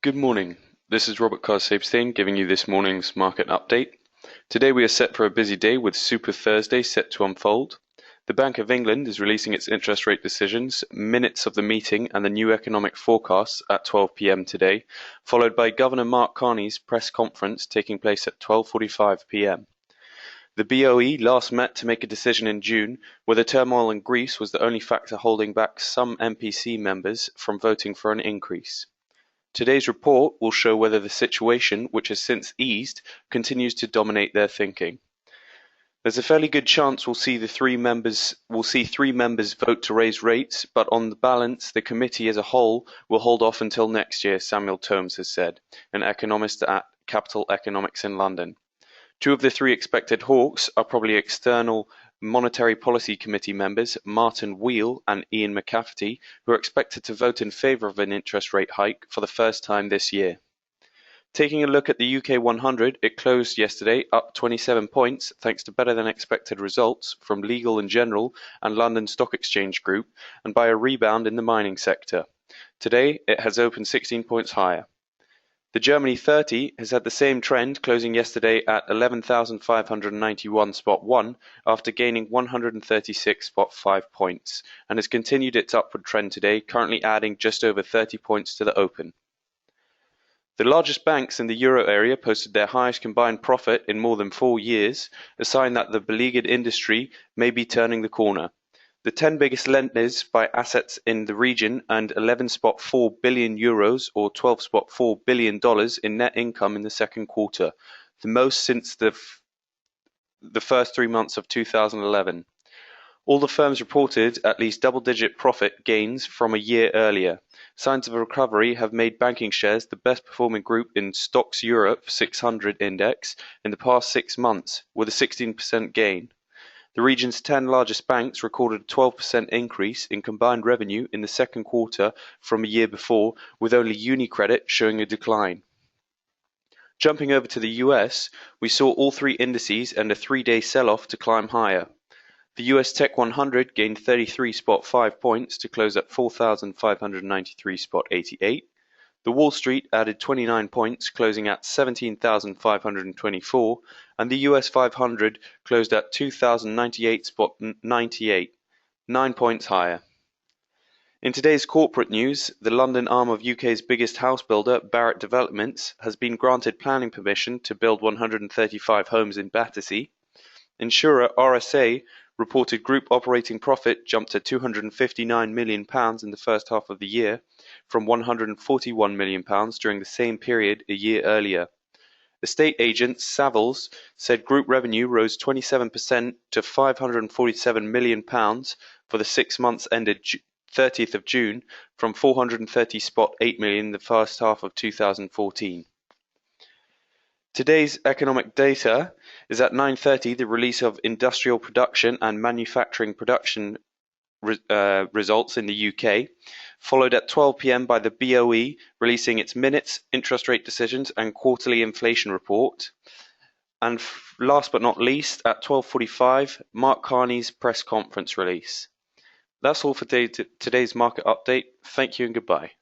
Good morning. This is Robert Sijpesteijn giving you this morning's market update. Today we are set for a busy day with Super Thursday set to unfold. The Bank of England is releasing its interest rate decisions, minutes of the meeting and the new economic forecasts at 12 p.m. today, followed by Governor Mark Carney's press conference taking place at 12:45 p.m. The BOE last met to make a decision in June, where the turmoil in Greece was the only factor holding back some MPC members from voting for an increase. Today's report will show whether the situation, which has since eased, continues to dominate their thinking. There's a fairly good chance we'll see three members vote to raise rates, but on the balance, the committee as a whole will hold off until next year, Samuel Tomes has said, an economist at Capital Economics in London. Two of the three expected hawks are probably external Monetary Policy Committee members Martin Wheel and Ian McCafferty, who are expected to vote in favour of an interest rate hike for the first time this year. Taking a look at the UK 100, it closed yesterday up 27 points thanks to better than expected results from Legal & General and London Stock Exchange Group and by a rebound in the mining sector. Today it has opened 16 points higher. The Germany 30 has had the same trend, closing yesterday at 11,591.1 after gaining 136.5 points, and has continued its upward trend today, currently adding just over 30 points to the open. The largest banks in the euro area posted their highest combined profit in more than 4 years, a sign that the beleaguered industry may be turning the corner. The 10 biggest lenders by assets in the region earned €11.4 billion or $12.4 billion in net income in the second quarter, the most since the first 3 months of 2011. All the firms reported at least double-digit profit gains from a year earlier. Signs of a recovery have made banking shares the best-performing group in Stoxx Europe 600 index in the past 6 months, with a 16% gain. The region's 10 largest banks recorded a 12% increase in combined revenue in the second quarter from a year before, with only UniCredit showing a decline. Jumping over to the US, we saw all three indices end a 3-day sell-off to climb higher. The US Tech 100 gained 33.5 points to close at 4,593.88. The Wall Street added 29 points, closing at 17,524, and the US 500 closed at 2,098.98, 9 points higher. In today's corporate news, the London arm of UK's biggest house builder, Barratt Developments, has been granted planning permission to build 135 homes in Battersea. Insurer RSA reported group operating profit jumped to £259 million in the first half of the year, from £141 million during the same period a year earlier. Estate agent Savills said group revenue rose 27% to £547 million for the 6 months ended 30th of June, from £430.8 million in the first half of 2014. Today's economic data is at 9:30, the release of industrial production and manufacturing production results in the UK, followed at 12 p.m. by the BOE releasing its minutes, interest rate decisions and quarterly inflation report. And last but not least, at 12:45, Mark Carney's press conference release. That's all for today's market update. Thank you and goodbye.